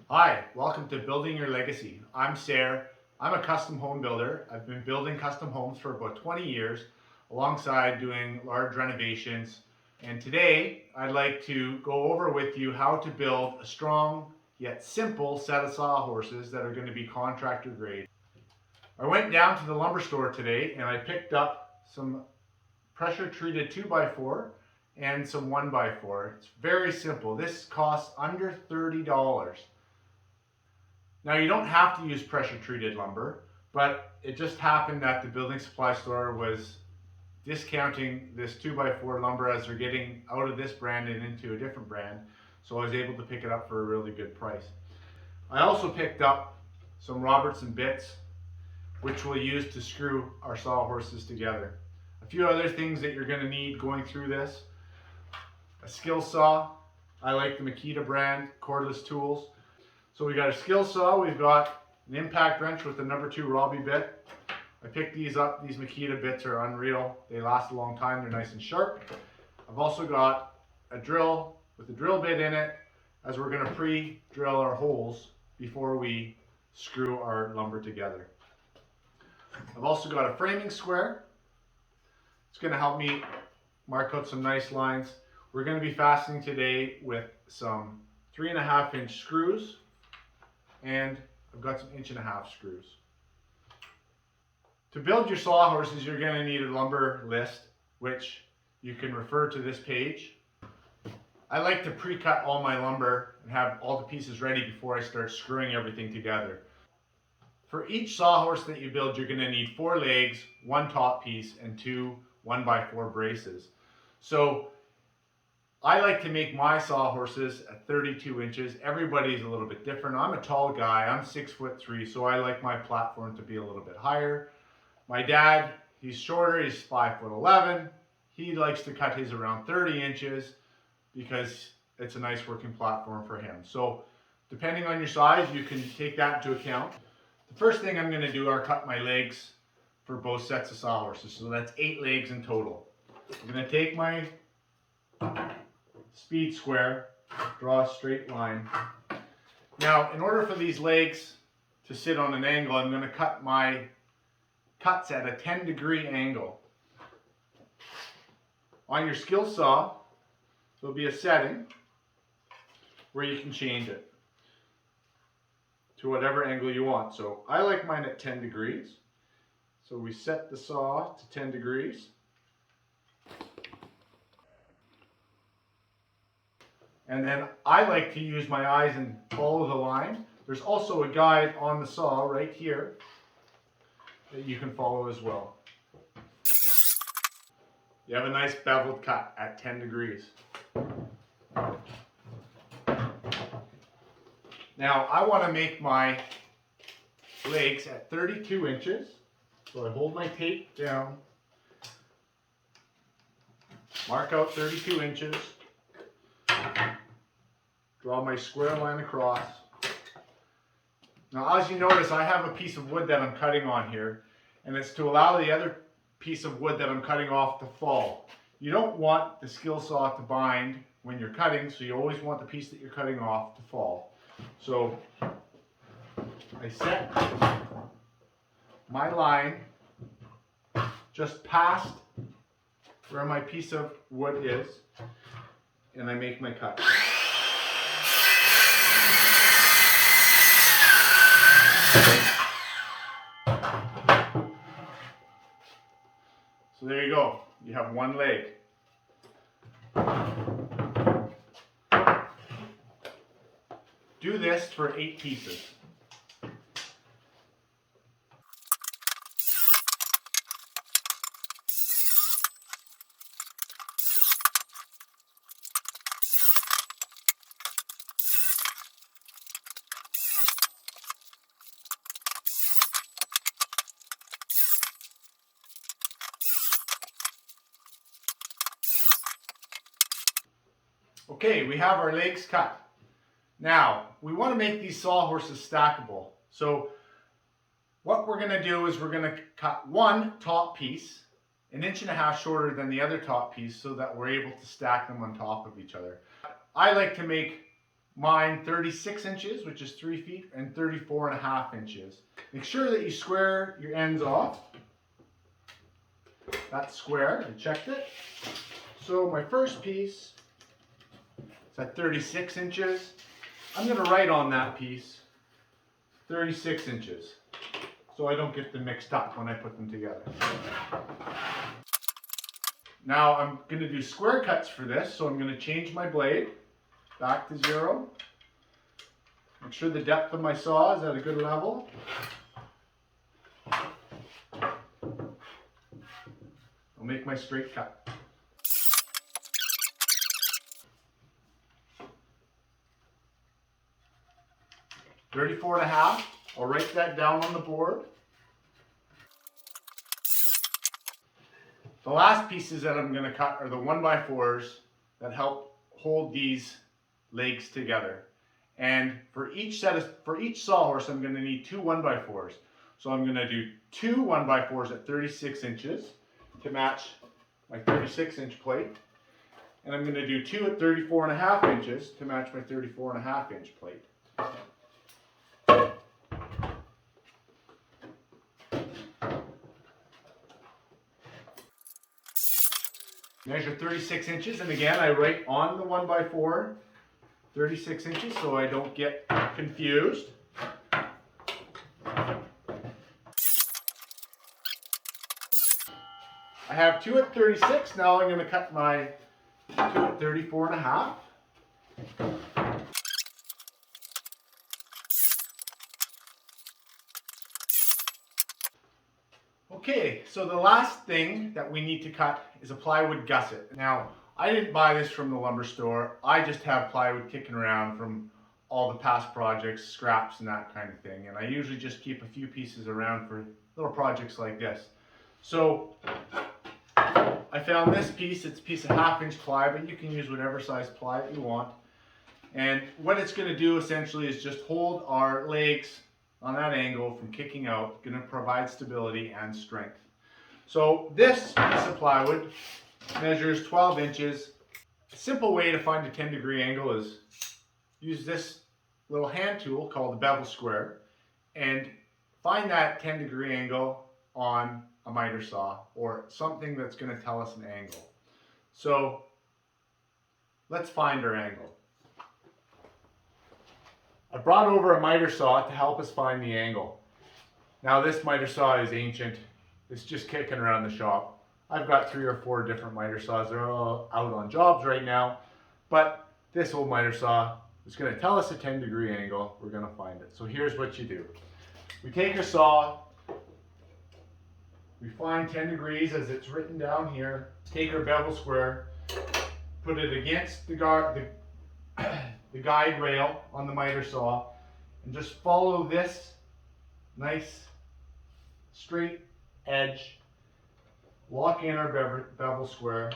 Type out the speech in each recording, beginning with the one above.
Hi, welcome to Building Your Legacy. I'm Sarah. I'm a custom home builder. I've been building custom homes for about 20 years alongside doing large renovations. And today I'd like to go over with you how to build a strong yet simple set of sawhorses that are going to be contractor grade. I went down to the lumber store today and I picked up some pressure treated 2x4 and some 1x4. It's very simple. This costs under $30. Now you don't have to use pressure treated lumber, but it just happened that the building supply store was discounting this 2x4 lumber as they're getting out of this brand and into a different brand. So I was able to pick it up for a really good price. I also picked up some Robertson bits, which we'll use to screw our sawhorses together. A few other things that you're going to need going through this: a skill saw. I like the Makita brand cordless tools. So we got a skill saw, we've got an impact wrench with the number 2 Robbie bit. I picked these up. These Makita bits are unreal. They last a long time, they're nice and sharp. I've also got a drill with a drill bit in it, as we're going to pre-drill our holes before we screw our lumber together. I've also got a framing square. It's going to help me mark out some nice lines. We're going to be fastening today with some 3.5-inch screws, and I've got some 1.5-inch screws. To build your sawhorses, you're going to need a lumber list, which you can refer to this page. I like to pre-cut all my lumber and have all the pieces ready before I start screwing everything together. For each sawhorse that you build, you're going to need 4 legs, 1 top piece, and 2 1x4 braces. So I like to make my sawhorses at 32 inches. Everybody's a little bit different. I'm a tall guy. I'm 6'3", so I like my platform to be a little bit higher. My dad, he's shorter. He's 5'11". He likes to cut his around 30 inches because it's a nice working platform for him. So depending on your size, you can take that into account. The first thing I'm going to do are cut my legs for both sets of sawhorses. So that's 8 legs in total. I'm going to take my speed square, draw a straight line. Now, in order for these legs to sit on an angle, I'm going to cut my cuts at a 10-degree angle. On your skill saw, there'll be a setting where you can change it to whatever angle you want. So I like mine at 10 degrees. So we set the saw to 10 degrees. And then I like to use my eyes and follow the line. There's also a guide on the saw right here that you can follow as well. You have a nice beveled cut at 10 degrees. Now I want to make my legs at 32 inches. So I hold my tape down, mark out 32 inches. Draw my square line across. Now, as you notice, I have a piece of wood that I'm cutting on here, and it's to allow the other piece of wood that I'm cutting off to fall. You don't want the skill saw to bind when you're cutting, so you always want the piece that you're cutting off to fall. So I set my line just past where my piece of wood is, and I make my cut. So there you go. You have 1 leg. Do this for 8 pieces. Okay, we have our legs cut. Now, we want to make these sawhorses stackable. So what we're going to do is we're going to cut 1 top piece 1.5 inches shorter than the other top piece so that we're able to stack them on top of each other. I like to make mine 36 inches, which is 3 feet, and 34.5 inches. Make sure that you square your ends off. That's square, I checked it. So my first piece is at 36 inches. I'm going to write on that piece 36 inches so I don't get them mixed up when I put them together. Now I'm going to do square cuts for this, so I'm going to change my blade back to 0. Make sure the depth of my saw is at a good level. I'll make my straight cut. $34.5. I'll write that down on the board. The last pieces that I'm going to cut are the 1x4s that help hold these legs together. And for each sawhorse, I'm going to need 2 1x4s. So I'm going to do 2 1x4s at 36 inches to match my 36-inch plate. And I'm going to do 2 at 34.5 inches to match my 34.5-inch plate. Measure 36 inches, and again I write on the 1x4 36 inches so I don't get confused. I have 2 at 36, now I'm going to cut my 2 at 34.5. Okay, so the last thing that we need to cut is a plywood gusset. Now, I didn't buy this from the lumber store. I just have plywood kicking around from all the past projects, scraps and that kind of thing. And I usually just keep a few pieces around for little projects like this. So, I found this piece. It's a piece of 1/2-inch ply, but you can use whatever size ply that you want. And what it's going to do essentially is just hold our legs on that angle from kicking out, going to provide stability and strength. So this piece of plywood measures 12 inches. A simple way to find a 10-degree angle is use this little hand tool called the bevel square and find that 10-degree angle on a miter saw or something that's going to tell us an angle. So let's find our angle. I brought over a miter saw to help us find the angle. Now this miter saw is ancient. It's just kicking around the shop. I've got 3 or 4 different miter saws. They're all out on jobs right now. But this old miter saw is going to tell us a 10-degree angle. We're going to find it. So here's what you do. We take our saw. We find 10 degrees as it's written down here. Take our bevel square. Put it against the guide rail on the miter saw and just follow this nice straight edge, lock in our bevel square,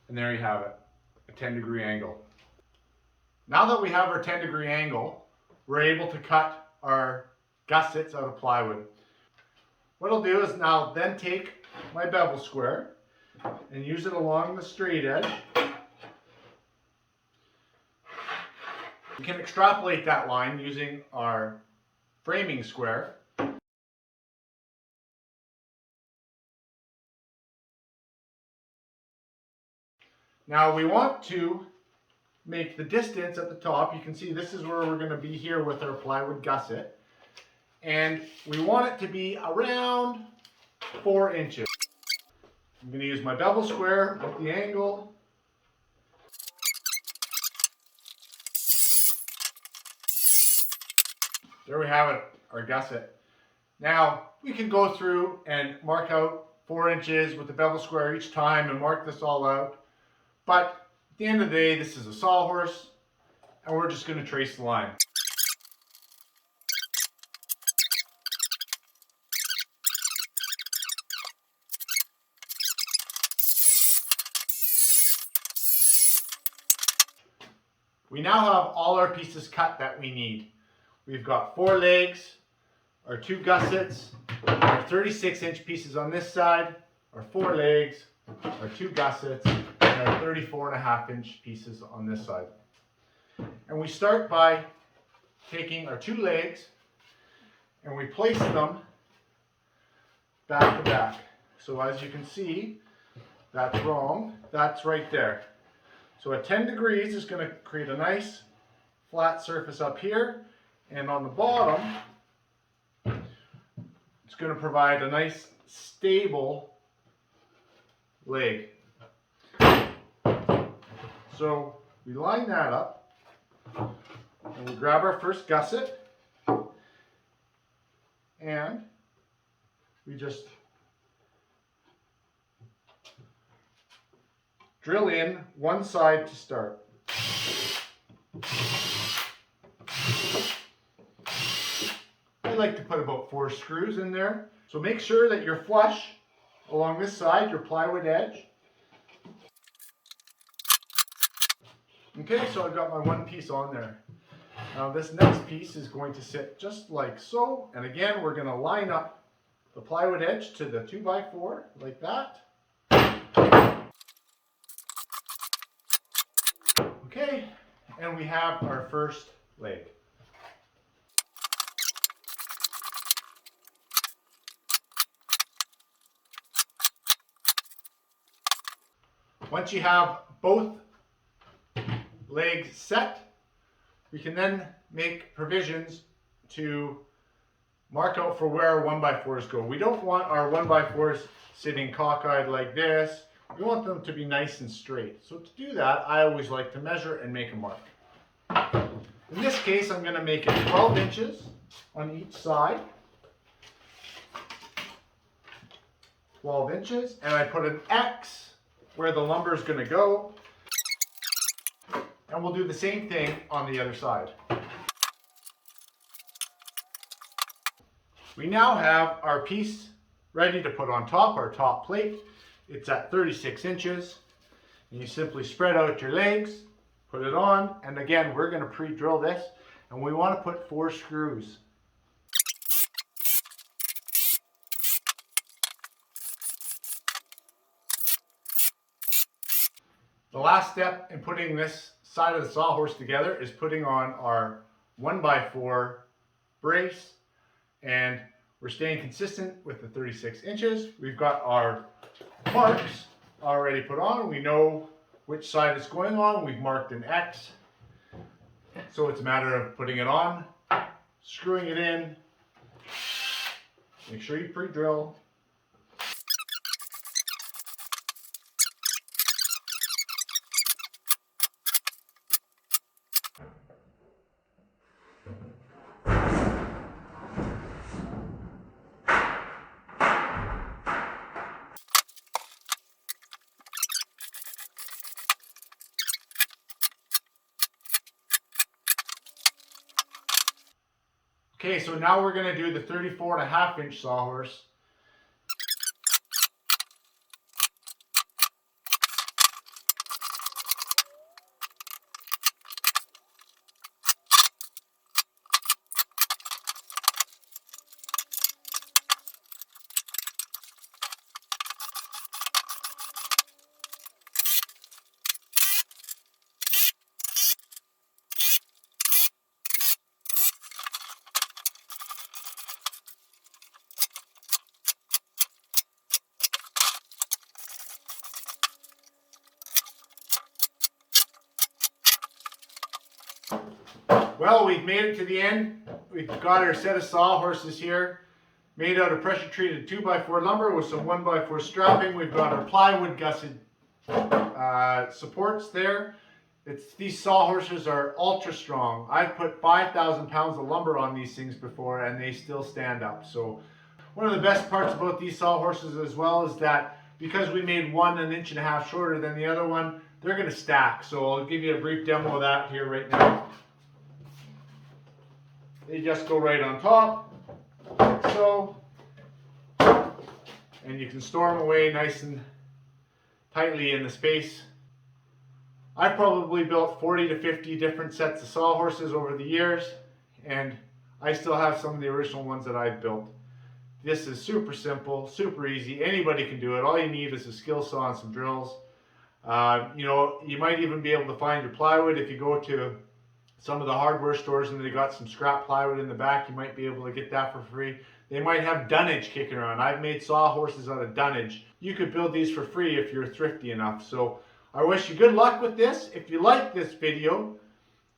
and there you have it, a 10-degree angle. Now that we have our 10-degree angle, we're able to cut our gussets out of plywood. What I'll do is now then take my bevel square and use it along the straight edge. We can extrapolate that line using our framing square. Now we want to make the distance at the top. You can see this is where we're going to be here with our plywood gusset. And we want it to be around 4 inches. I'm going to use my bevel square with the angle. There we have it, our gusset. Now, we can go through and mark out 4 inches with the bevel square each time and mark this all out. But at the end of the day, this is a sawhorse, and we're just going to trace the line. We now have all our pieces cut that we need. We've got 4 legs, our 2 gussets, our 36-inch pieces on this side, our 4 legs, our 2 gussets, and our 34.5-inch pieces on this side. And we start by taking our 2 legs and we place them back to back. So as you can see, that's wrong, that's right there. So at 10 degrees is going to create a nice flat surface up here, and on the bottom it's going to provide a nice stable leg. So we line that up and we grab our first gusset and we just drill in one side to start. I like to put about 4 screws in there. So make sure that you're flush along this side, your plywood edge. Okay, so I've got my 1 piece on there. Now this next piece is going to sit just like so. And again, we're going to line up the plywood edge to the 2x4 like that. Okay, and we have our first leg. Once you have both legs set, we can then make provisions to mark out for where our 1x4s go. We don't want our 1x4s sitting cockeyed like this. We want them to be nice and straight. So to do that, I always like to measure and make a mark. In this case, I'm going to make it 12 inches on each side. 12 inches, and I put an X where the lumber is going to go. And we'll do the same thing on the other side. We now have our piece ready to put on top, our top plate. It's at 36 inches. And you simply spread out your legs, put it on, and again, we're going to pre-drill this, and we want to put 4 screws. The last step in putting this side of the sawhorse together is putting on our 1x4 brace, and we're staying consistent with the 36 inches. We've got our marks already put on. We know which side it's going on. We've marked an X. So it's a matter of putting it on, screwing it in. Make sure you pre-drill. Okay, so now we're going to do the 34.5-inch sawhorse. Well, we've made it to the end. We've got our set of sawhorses here, made out of pressure treated 2x4 lumber with some 1x4 strapping. We've got our plywood gusset supports there. These sawhorses are ultra strong. I've put 5,000 pounds of lumber on these things before and they still stand up. So one of the best parts about these sawhorses as well is that because we made one 1.5 inches shorter than the other one, they're going to stack. So I'll give you a brief demo of that here right now. They just go right on top, like so, and you can store them away nice and tightly in the space. I've probably built 40 to 50 different sets of sawhorses over the years, and I still have some of the original ones that I've built. This is super simple, super easy. Anybody can do it. All you need is a skill saw and some drills. You might even be able to find your plywood if you go to some of the hardware stores and they got some scrap plywood in the back. You might be able to get that for free. They might have dunnage kicking around. I've made sawhorses out of dunnage. You could build these for free if you're thrifty enough. So I wish you good luck with this. If you like this video,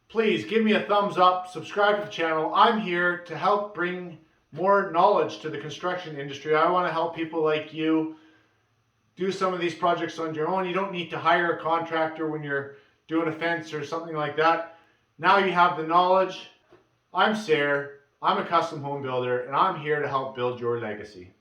please give me a thumbs up, subscribe to the channel. I'm here to help bring more knowledge to the construction industry. I want to help people like you do some of these projects on your own. You don't need to hire a contractor when you're doing a fence or something like that. Now you have the knowledge. I'm Sarah. I'm a custom home builder, and I'm here to help build your legacy.